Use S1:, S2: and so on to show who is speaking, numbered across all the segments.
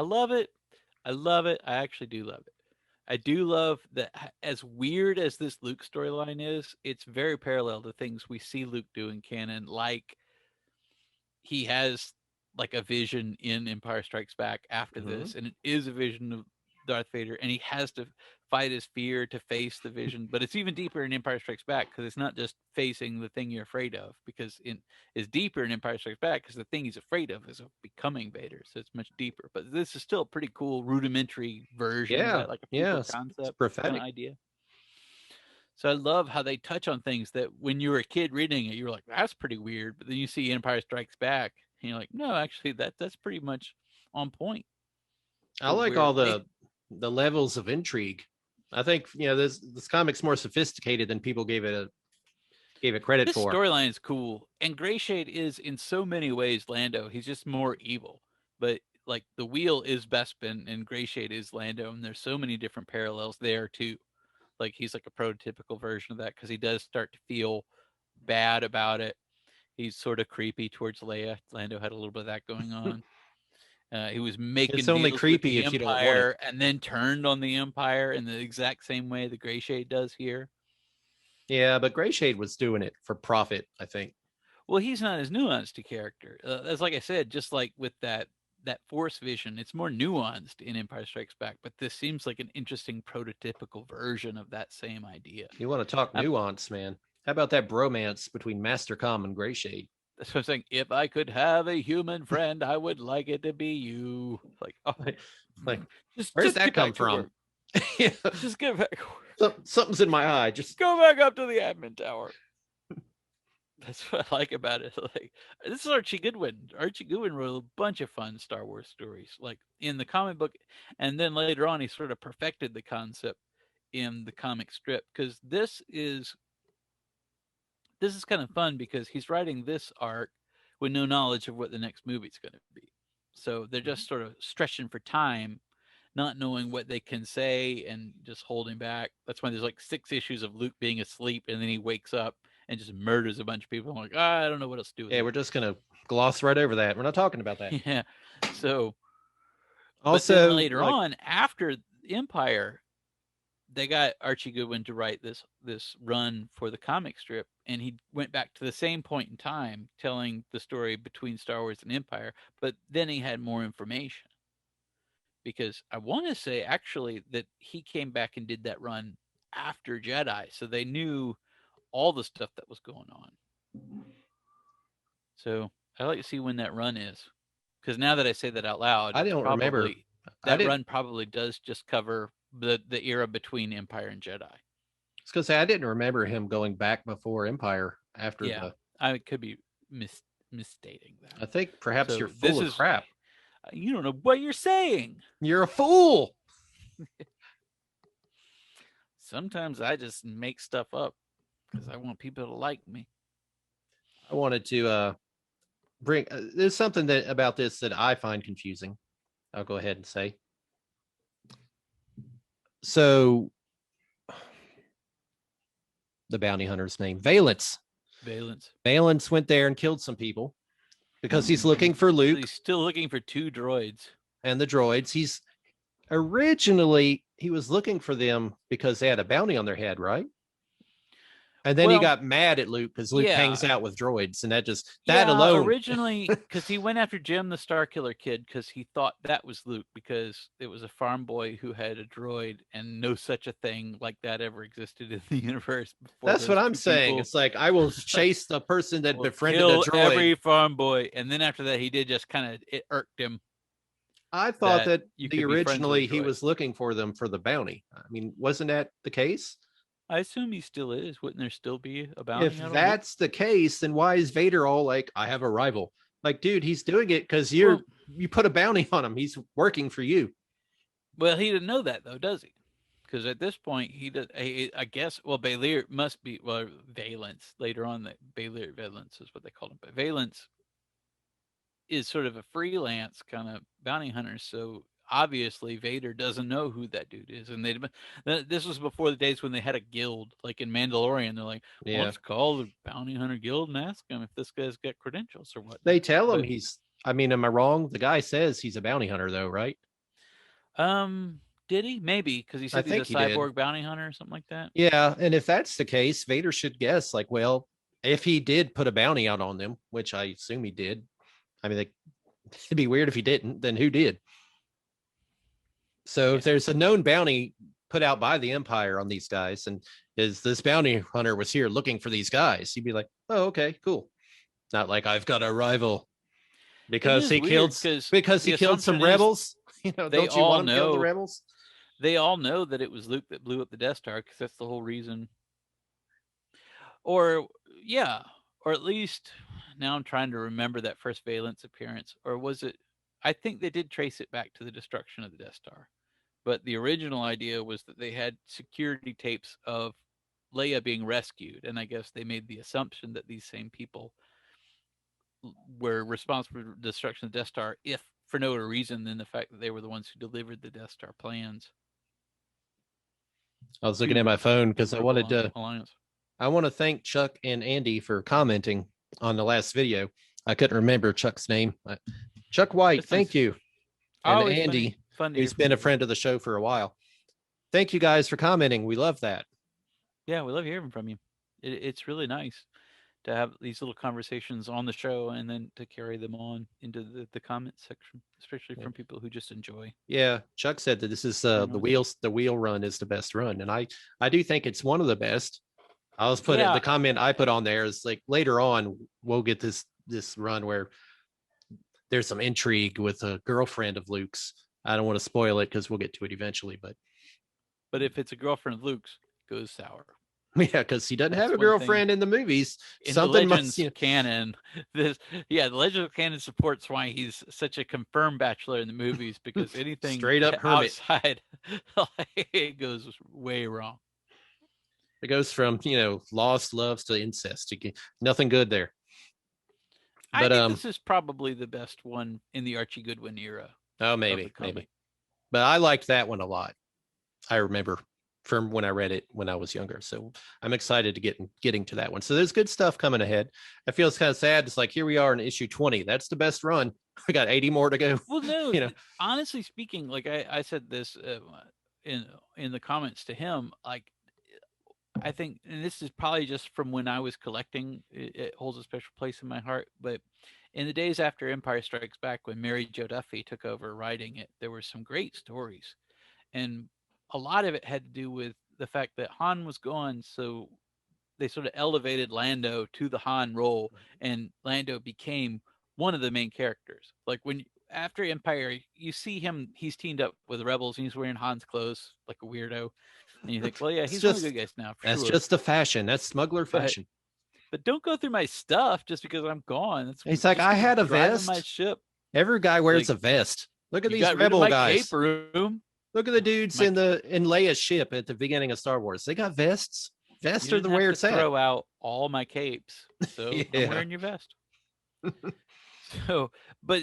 S1: love it. I love it. I actually do love it. I do love that. As weird as this Luke storyline is, it's very parallel to things we see Luke do in canon. Like he has like a vision in Empire Strikes Back after
S2: Mm-hmm.
S1: this, and it is a vision of Darth Vader, and he has to fight his fear to face the vision. But it's even deeper in Empire Strikes Back because it's not just facing the thing you're afraid of. Because it's deeper in Empire Strikes Back because the thing he's afraid of is of becoming Vader, so it's much deeper. But this is still a pretty cool rudimentary version of
S2: Yeah,
S1: that, like a proof
S2: yeah,
S1: of
S2: it's
S1: concept kind of
S2: prophetic.
S1: idea. So I love how they touch on things that when you were a kid reading it, you were like, "That's pretty weird," but then you see Empire Strikes Back, and you're like, "No, actually, that's pretty much on point
S2: I
S1: to
S2: like
S1: where
S2: all
S1: they."
S2: the levels of intrigue. I think this comic's more sophisticated than people gave it credit
S1: This
S2: for.
S1: storyline is cool, and Grayshade is in so many ways Lando. He's just more evil, but like the wheel is Bespin and Grayshade is Lando, and there's so many different parallels there too. Like he's like a prototypical version of that because he does start to feel bad about it. He's sort of creepy towards Leia. Lando had a little bit of that going on. He was
S2: It's
S1: making
S2: only
S1: deals with
S2: creepy
S1: the
S2: if you don't want it.
S1: Empire and then turned on the Empire in the exact same way the Gray Shade does here.
S2: Yeah, but Grayshade was doing it for profit, I think.
S1: Well, he's not as nuanced a character. As like I said, just like with that Force vision, it's more nuanced in Empire Strikes Back. But this seems like an interesting prototypical version of that same idea.
S2: You want to talk
S1: Um,
S2: nuance, man? How about that bromance between Master Com and Grayshade?
S1: that's what I'm saying. If I could have a human friend, I would like it to be you. Like, oh,
S2: Like, like where's
S1: just
S2: that
S1: get
S2: come
S1: back to
S2: from?
S1: work.
S2: Yeah,
S1: Just get back.
S2: something's in my eye. Just
S1: Go back up to the admin tower. That's what I like about it. Like this is Archie Goodwin. Archie Goodwin wrote a bunch of fun Star Wars stories, like in the comic book, and then later on he sort of perfected the concept in the comic strip. Because this is kind of fun because he's writing this arc with no knowledge of what the next movie's going to be. So they're just sort of stretching for time, not knowing what they can say and just holding back. That's why there's like 6 issues of Luke being asleep and then he wakes up and just murders a bunch of people. I'm like, I don't know what else to do with
S2: yeah,
S1: it.
S2: we're just gonna gloss right over that. We're not talking about that.
S1: Yeah. So, but then
S2: Also,
S1: later
S2: like,
S1: on, after Empire, they got Archie Goodwin to write this run for the comic strip, and he went back to the same point in time, telling the story between Star Wars and Empire. But then he had more information because I want to say actually that he came back and did that run after Jedi, so they knew all the stuff that was going on. So I like to see when that run is, because now that I say that out loud,
S2: I
S1: it's
S2: don't remember.
S1: probably
S2: I
S1: that
S2: didn't.
S1: run probably does just cover the era between Empire and Jedi.
S2: I was gonna say I didn't remember him going back before Empire after
S1: Yeah,
S2: the.
S1: I could be misstating that.
S2: I think perhaps you're
S1: So
S2: full
S1: this
S2: of
S1: is
S2: crap.
S1: you don't know what you're saying.
S2: You're a fool.
S1: Sometimes I just make stuff up because I want people to like me.
S2: I wanted to bring. There's something that about this that I find confusing. I'll go ahead and say. So the bounty hunter's name, Valence.
S1: Valence.
S2: Valence went there and killed some people because he's looking for
S1: So
S2: Luke
S1: he's still looking for 2 droids.
S2: and the droids. He's originally he was looking for them because they had a bounty on their head, right? And then he
S1: Well,
S2: got mad at Luke because Luke
S1: yeah,
S2: hangs out with droids, and that
S1: yeah.
S2: alone.
S1: Originally, because he went after Jim the Starkiller Kid because he thought that was Luke because it was a farm boy who had a droid, and no such a thing like that ever existed in the universe before
S2: That's what
S1: those
S2: I'm
S1: two
S2: saying.
S1: people.
S2: It's like I will chase the person that
S1: Will
S2: befriended a
S1: kill
S2: droid.
S1: every farm boy, and then after that, he did just kind of it irked him
S2: I thought
S1: that
S2: that
S1: you
S2: the
S1: could be friends with a
S2: originally he
S1: droid.
S2: was looking for them for the bounty. I mean, wasn't that the case?
S1: I assume he still is. Wouldn't there still be a bounty
S2: If
S1: on Luke?
S2: that's the case, then why is Vader all like, I have a rival? Like, dude, he's doing it because
S1: Well,
S2: you put a bounty on him. He's working for you.
S1: well, he didn't know that though, does he? Because at this point, he does. I guess. Well, Balir must be. Well, Valence later on. That Balir Valence is what they called him. But Valence is sort of a freelance kind of bounty hunter. So obviously, Vader doesn't know who that dude is. And this was before the days when they had a guild, like in Mandalorian. They're like, well,
S2: Yeah.
S1: let's call the bounty hunter guild and ask him if this guy's got credentials or
S2: They
S1: whatnot.
S2: tell him
S1: But
S2: I mean, am I wrong? The guy says he's a bounty hunter, though, right?
S1: Um, did he? Maybe because he
S2: I
S1: said he's a
S2: think he did.
S1: cyborg bounty hunter or something like that.
S2: Yeah, and if that's the case, Vader should guess like, well, if he did put a bounty out on them, which I assume he did. I mean, it'd be weird if he didn't. Then who did? So if
S1: Yeah.
S2: there's a known bounty put out by the Empire on these guys, and is this bounty hunter was here looking for these guys, you'd be like, oh, okay, cool. Not like I've got a rival
S1: It
S2: because
S1: is
S2: he killed
S1: weird because
S2: because he
S1: the
S2: killed
S1: assumption
S2: some
S1: is
S2: rebels.
S1: they
S2: Don't you want
S1: all
S2: him killing the
S1: know
S2: rebels?
S1: they all know that it was Luke that blew up the Death Star because that's the whole reason. Or yeah, or at least now I'm trying to remember that first Valence appearance. Or was it? I think they did trace it back to the destruction of the Death Star. But the original idea was that they had security tapes of Leia being rescued, and I guess they made the assumption that these same people were responsible for the destruction of the Death Star, if for no other reason than the fact that they were the ones who delivered the Death Star plans
S2: I was looking at my
S1: to
S2: phone
S1: the
S2: because
S1: Rebel Alliance.
S2: I want to thank Chuck and Andy for commenting on the last video. I couldn't remember Chuck's name. Chuck White,
S1: It's nice.
S2: thank you. And
S1: Always funny,
S2: Andy,
S1: fun to hear
S2: who's
S1: from
S2: been a
S1: people.
S2: friend of the show for a while. Thank you guys for commenting. We love that.
S1: Yeah, we love hearing from you. It's really nice to have these little conversations on the show and then to carry them on into the comment section, especially from people who just enjoy
S2: Yeah, Chuck said that this is
S1: hearing us.
S2: the wheel run is the best run, and I do think it's one of the best. I was put it the
S1: Yeah,
S2: comment I put on there is like later on we'll get this run where there's some intrigue with a girlfriend of Luke's. I don't want to spoil it because we'll get to it eventually, but
S1: but if it's a girlfriend of Luke's, it goes sour.
S2: yeah, because he doesn't have
S1: That's
S2: a
S1: one thing
S2: girlfriend in the movies.
S1: in the
S2: Something must,
S1: Legends canon. This, yeah, the Legends canon supports why he's such a confirmed bachelor in the movies because anything
S2: straight up hermit.
S1: outside, it goes way wrong.
S2: It goes from lost loves to incest. Nothing good there.
S1: I
S2: But
S1: think this is probably the best one in the Archie Goodwin era
S2: oh,
S1: of the
S2: maybe.
S1: comic.
S2: But I liked that one a lot. I remember from when I read it when I was younger. So I'm excited to getting to that one. So there's good stuff coming ahead. I feel it's kind of sad. It's like here we are in issue 20. That's the best run. We got 80 more to go.
S1: Well, no,
S2: you know,
S1: honestly speaking, like I said this in the comments to him, like I think, and this is probably just from when I was collecting, it holds a special place in my heart. But in the days after Empire Strikes Back, when Mary Jo Duffy took over writing it, there were some great stories, and a lot of it had to do with the fact that Han was gone, so they sort of elevated Lando to the Han role, and Lando became one of the main characters. Like when after Empire, you see him, he's teamed up with the rebels, and he's wearing Han's clothes like a weirdo, and you think, well, yeah,
S2: it's
S1: he's one of the
S2: just
S1: good guys now for
S2: that's
S1: sure.
S2: just the fashion. That's smuggler
S1: But
S2: fashion.
S1: don't go through my stuff just because I'm gone. It's
S2: He's like,
S1: just
S2: I
S1: because
S2: had
S1: I'm
S2: a
S1: driving my
S2: vest.
S1: ship.
S2: Every guy wears
S1: Like
S2: a vest. Look at
S1: you
S2: these
S1: got rid of
S2: rebel
S1: my cape
S2: guys.
S1: room.
S2: Look at the dudes
S1: My
S2: in Leia's ship at the beginning of Star Wars. They got vests.
S1: You
S2: Vests are
S1: didn't
S2: the
S1: have
S2: where
S1: to
S2: it's at.
S1: throw out all my capes, so I'm
S2: Yeah.
S1: wearing your vest. So, but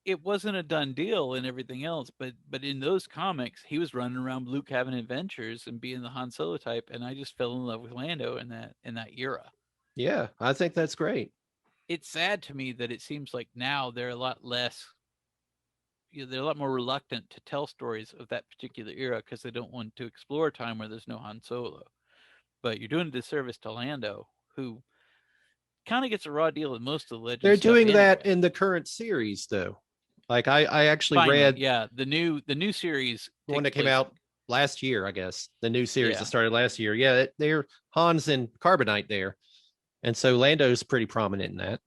S1: it wasn't a done deal and everything else. But in those comics, he was running around Luke having adventures and being the Han Solo type, and I just fell in love with Lando in that era.
S2: Yeah, I think that's great.
S1: It's sad to me that it seems like now they're a lot less. They're a lot more reluctant to tell stories of that particular era because they don't want to explore a time where there's no Han Solo. But you're doing a disservice to Lando, who kind of gets a raw deal in most of the Legend
S2: They're
S1: stuff
S2: doing that
S1: anyway.
S2: in the current series, though. Like I actually
S1: Finally,
S2: read
S1: yeah, the new series
S2: the one
S1: takes
S2: that came
S1: place.
S2: out last year, I guess. The new series that
S1: Yeah,
S2: started last year. Yeah, they're Hans and Carbonite there. And so Lando's pretty prominent in that.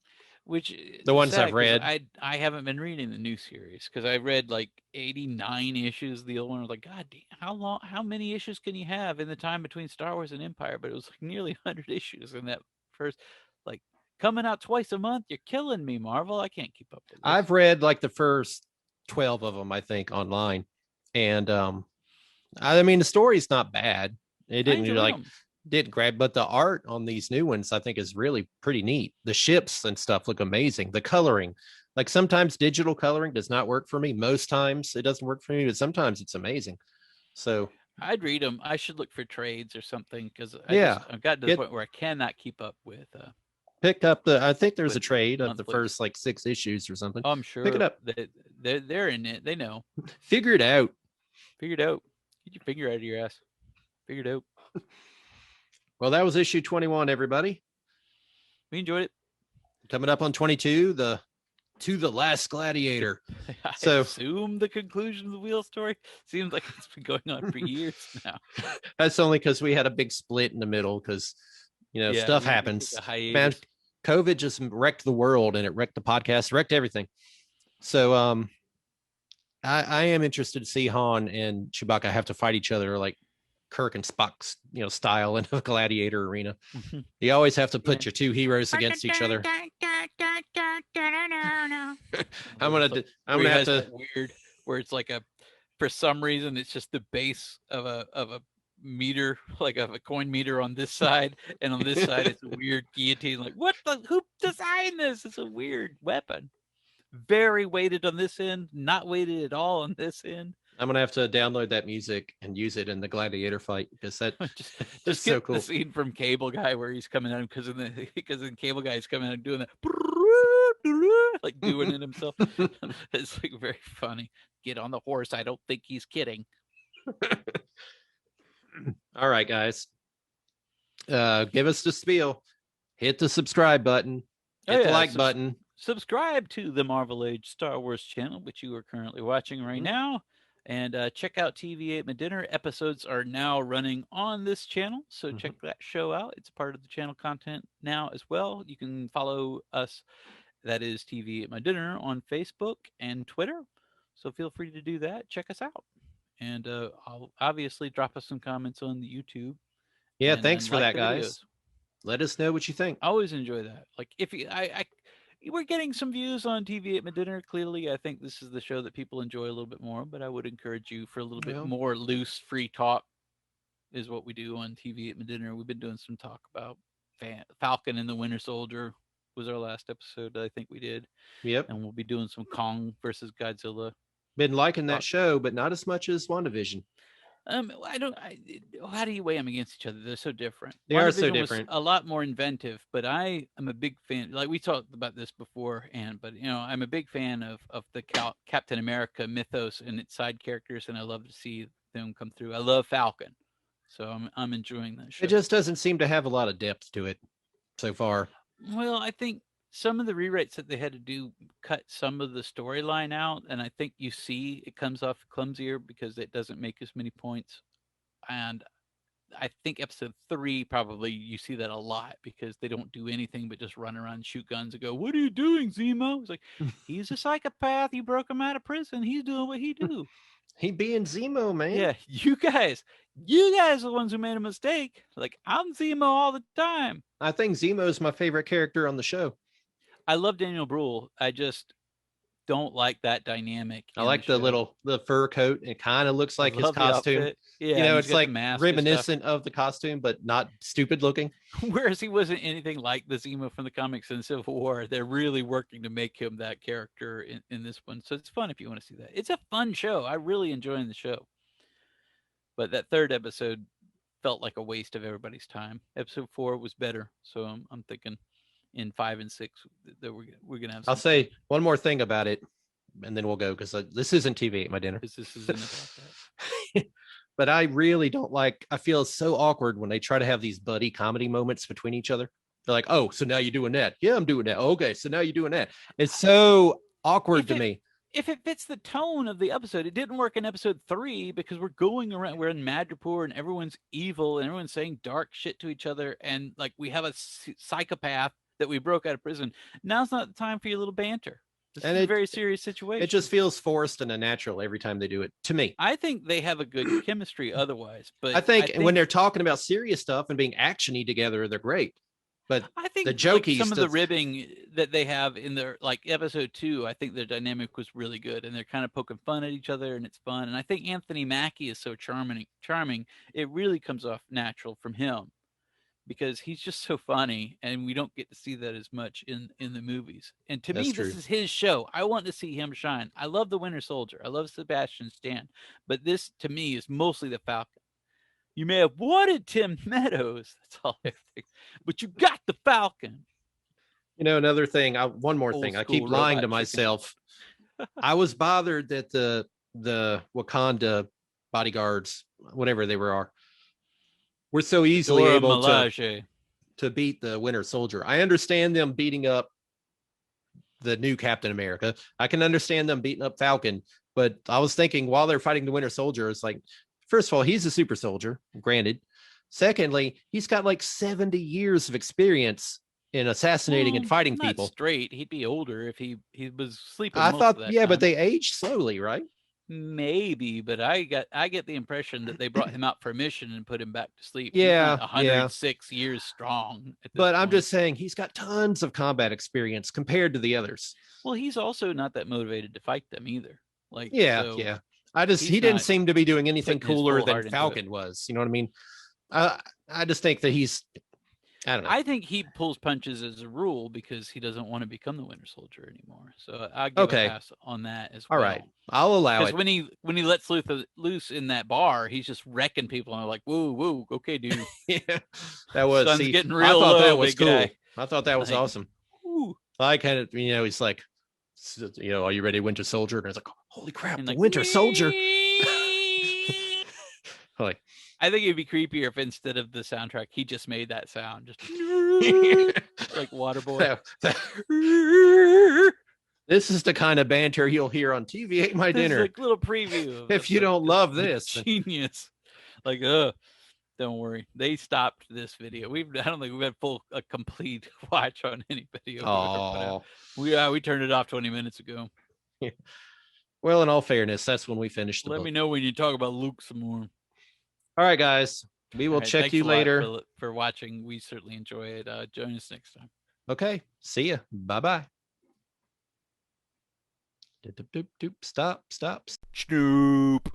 S1: which
S2: The
S1: is
S2: ones
S1: sad
S2: I've
S1: because
S2: read.
S1: I haven't been reading the new series because I read like 89 issues of the old one. I was like, God damn, how many issues can you have in the time between Star Wars and Empire? But it was like nearly 100 issues in that first, like coming out twice a month. You're killing me, Marvel. I can't keep up with this.
S2: I've read like the first 12 of them, I think, online. And I mean the story's not bad. It
S1: I
S2: didn't
S1: enjoyed them.
S2: didn't grab, but the art on these new ones I think is really pretty neat. The ships and stuff look amazing. The coloring, like sometimes digital coloring does not work for me. Most times it doesn't work for me, but sometimes it's amazing. So
S1: I'd read them. I should look for trades or something because
S2: yeah,
S1: I've gotten to the
S2: get
S1: point where I cannot keep up with.
S2: Pick up the. I think there's
S1: with
S2: a trade of the
S1: monthlies.
S2: first like 6 issues or something.
S1: Oh, I'm
S2: Pick it
S1: sure
S2: up.
S1: that they're in it. They know.
S2: Figure it out.
S1: Figure it out. Get your finger out of your ass. Figure it out.
S2: Well, that was issue 21, everybody.
S1: We enjoyed it.
S2: Coming up on 22, the To the Last Gladiator.
S1: I
S2: So
S1: assume the conclusion of the wheel story seems like it's been going on for years now.
S2: that's only because we had a big split in the middle because,
S1: Yeah,
S2: stuff
S1: we took
S2: happens.
S1: a
S2: Man,
S1: hiatus.
S2: COVID just wrecked the world and it wrecked the podcast, wrecked everything. So I am interested to see Han and Chewbacca have to fight each other like Kirk and Spock's, style in a gladiator arena. You always have to
S1: Yeah.
S2: put your two heroes against each other. I'm
S1: Where,
S2: gonna
S1: it's like,
S2: I'm
S1: where
S2: gonna
S1: he
S2: have
S1: has
S2: to.
S1: that weird, where it's like for some reason, it's just the base of a meter, like of a coin meter on this side, and on this side, it's a weird guillotine. Like, what the? Who designed this? It's a weird weapon. Very weighted on this end, not weighted at all on this end.
S2: I'm gonna have to download that music and use it in the gladiator fight because that
S1: just
S2: that's
S1: just
S2: so
S1: get the
S2: cool.
S1: scene from Cable Guy where he's coming out because in Cable Guy he's coming out and doing that like doing it himself. It's like very funny. Get on the horse. I don't think he's kidding.
S2: All right, guys. Give us the spiel. Hit the subscribe button. Hit the like button.
S1: Subscribe to the Marvel Age Star Wars channel, which you are currently watching right now. And check out TV Ate My Dinner. Episodes are now running on this channel, so check that show out. It's part of the channel content now as well. You can follow us, that is TV Ate My Dinner, on Facebook and Twitter. So feel free to do that. Check us out. And I'll obviously drop us some comments on the YouTube.
S2: Yeah,
S1: And
S2: thanks for
S1: like
S2: that,
S1: the videos.
S2: guys. Let us know what you think.
S1: I always enjoy that. Like if you, we're getting some views on TV at my dinner. Clearly, I think this is the show that people enjoy a little bit more. But I would encourage you for a little bit more loose, free talk. Is what we do on TV at my dinner. We've been doing some talk about Falcon and the Winter Soldier. Was our last episode I think we did.
S2: Yep.
S1: And we'll be doing some Kong versus Godzilla.
S2: Been liking that show, but not as much as WandaVision.
S1: How do you weigh them against each other? They're so different.
S2: They are so different.
S1: Was a lot more inventive, but I am a big fan. Like we talked about this before, but I'm a big fan of the Captain America mythos and its side characters, and I love to see them come through. I love Falcon, so I'm enjoying that show.
S2: It just doesn't seem to have a lot of depth to it so far.
S1: Well, I think some of the rewrites that they had to do cut some of the storyline out, and I think you see it comes off clumsier because it doesn't make as many points. And I think episode 3 probably you see that a lot because they don't do anything but just run around, shoot guns, and go, "What are you doing, Zemo?" It's like he's a psychopath. You broke him out of prison. He's doing what he do.
S2: He being Zemo, man.
S1: Yeah, you guys are the ones who made a mistake. Like I'm Zemo all the time.
S2: I think Zemo is my favorite character on the show.
S1: I love Daniel Bruhl. I just don't like that dynamic.
S2: I like the fur coat. It kind of looks like his costume.
S1: Yeah,
S2: it's like reminiscent of the costume, but not stupid looking.
S1: Whereas he wasn't anything like the Zemo from the comics in Civil War. They're really working to make him that character in this one. So it's fun if you want to see that. It's a fun show. I really enjoying the show. But that third episode felt like a waste of everybody's time. Episode 4 was better. So I'm thinking in 5 and 6 that we're gonna have.
S2: I'll say one more thing about it, and then we'll go because this isn't TV at my dinner.
S1: This isn't about
S2: that. But I really don't like. I feel so awkward when they try to have these buddy comedy moments between each other. They're like, "Oh, so now you're doing that? Yeah, I'm doing that. Okay, so now you're doing that." It's so awkward to me.
S1: If it fits the tone of the episode, it didn't work in episode 3 because we're going around, we're in Madripoor and everyone's evil and everyone's saying dark shit to each other, and like we have a psychopath that we broke out of prison. Now's not the time for your little banter. This is a very serious situation.
S2: It just feels forced and unnatural every time they do it, to me.
S1: I think they have a good chemistry otherwise, but
S2: I think when they're talking about serious stuff and being actiony together, they're great. But
S1: I think
S2: the jokey
S1: some of the ribbing that they have in their episode 2, I think their dynamic was really good, and they're kind of poking fun at each other, and it's fun. And I think Anthony Mackie is so charming. It really comes off natural from him because he's just so funny, and we don't get to see that as much in the movies. And to me, this is his show. I want to see him shine. I love the Winter Soldier. I love Sebastian Stan, but this to me is mostly the Falcon. You may have wanted Tim Meadows. That's all I think. But you got the Falcon.
S2: Another thing. One more
S1: Old
S2: thing. I keep
S1: school
S2: lying to
S1: robot chicken.
S2: myself. I was bothered that the Wakanda bodyguards, whatever they were so
S1: The
S2: easily
S1: Dora
S2: able to
S1: Milaje.
S2: beat the Winter Soldier. I understand them beating up the new Captain America. I can understand them beating up Falcon, but I was thinking while they're fighting the Winter Soldier, it's like, first of all, he's a super soldier, granted. Secondly, he's got like 70 years of experience in assassinating and
S1: Well,
S2: fighting
S1: not
S2: people.
S1: straight. He'd be older if he was sleeping
S2: I
S1: most
S2: thought,
S1: of that
S2: yeah, but
S1: time.
S2: they age slowly, right?
S1: Maybe, but I get the impression that they brought him out for a mission and put him back to sleep. He's not
S2: Yeah, yeah.
S1: 106 years strong at this
S2: But I'm
S1: point.
S2: just saying he's got tons of combat experience compared to the others.
S1: Well, he's also not that motivated to fight them either. Like,
S2: Yeah,
S1: so
S2: yeah. He
S1: he's
S2: didn't
S1: not
S2: seem to be doing anything
S1: putting his
S2: cooler
S1: full
S2: than
S1: heart into it.
S2: Falcon was. You know what I mean? I just think that I don't know.
S1: I think he pulls punches as a rule because he doesn't want to become the Winter Soldier anymore. So I'll give a
S2: Okay.
S1: pass on that as
S2: All right.
S1: well.
S2: I'll allow
S1: Because
S2: it.
S1: when he lets loose in that bar, he's just wrecking people, and they're like, "Whoa, whoa, okay, dude,
S2: Yeah. That was,
S1: sun's
S2: see,
S1: getting
S2: I
S1: real
S2: thought that
S1: low,
S2: was
S1: big guy."
S2: cool. I thought that was
S1: Like,
S2: awesome.
S1: ooh,
S2: I kind of, he's like, are you ready, Winter Soldier? And I was like, holy crap,
S1: and
S2: the
S1: like,
S2: Winter Soldier.
S1: wee.
S2: Like,
S1: I think it'd be creepier if instead of the soundtrack, he just made that sound, just like Waterboy.
S2: this is the kind of banter you'll hear on TV Ate My
S1: This is
S2: Dinner.
S1: a little preview
S2: If
S1: of
S2: you don't love
S1: the
S2: this,
S1: genius. Like, don't worry, they stopped this video. I don't think we've had a complete watch on any video we've ever put out.
S2: oh,
S1: We turned it off 20 minutes ago.
S2: well, in all fairness, that's when we finished the
S1: Let me
S2: book.
S1: know when you talk about Luke some more.
S2: All right, guys, we
S1: All
S2: will
S1: right,
S2: check
S1: thanks
S2: you
S1: a lot
S2: later.
S1: for watching. We certainly enjoy it. Join us next time.
S2: Okay, see ya. Bye bye. Stop.
S1: Snoop.